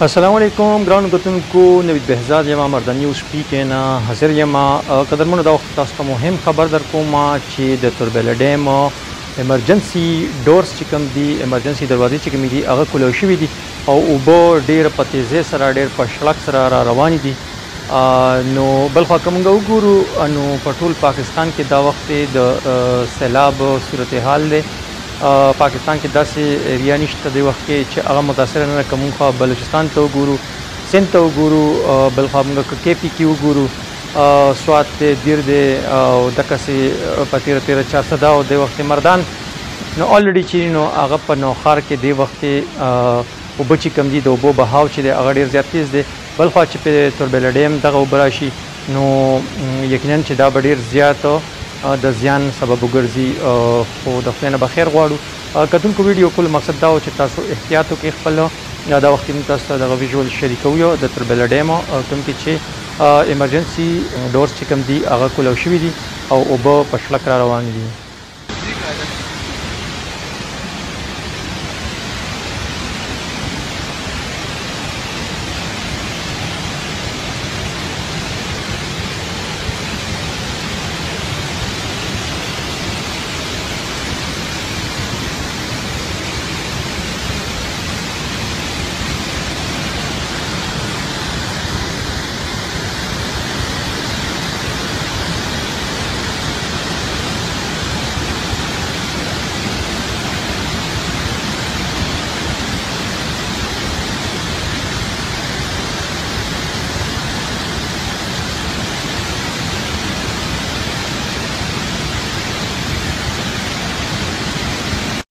السلام علیکم ګرانو کتونکو نوید بهزاد یم مردان نیوز شپې نه حاضر یم قدرمنو دا وخت تاسو ته مهم خبر در کوم چې د توربېله ډیم ایمرجنسي ډورز چې کوم دي ایمرجنسي دروازې چې کوم دي هغه کلو شوي دي او اوبه ډېر په تیزۍ سره ډېر په شړک سره را روانې دي نو بل خوا که موږ وګورو نو په ټول پاکستان کې دا وخت د سیلاب صورتحال دی پاکستان کې داسې ایریا نشته د وخت کې چې هغه متاثره نه ده که موږ خوا بلوچستان ته وګورو سند ته وګورو بل خوا موږ که KP کې وګورو سوات دی دیر دی او دقسې په تیره 400 او د وخت مردان نو الریډي چې نو هغه په نوخار کې د وخت اوبه چې کوم دي د اوبو بهاو چې دی هغه ډېر زیات تیز دی بل خوا چې په توربېله ډیم دغه اوبه راشي نو یقینا چې دا به ډېر زیات د زیان سبب وګرځي خو د خدای نه به خیر غواړو کتونکو ویډیو کول مقصد دا و چې تاسو احتیاط وکړئ خپل دا وخت موږ تاسو ته دغه ویژوال شریکو یو د توربېله ډیم کوم کې چې ایمرجنسي ډورز چې کوم دي هغه کولو شوي دي او اوبه په شړک را روان دي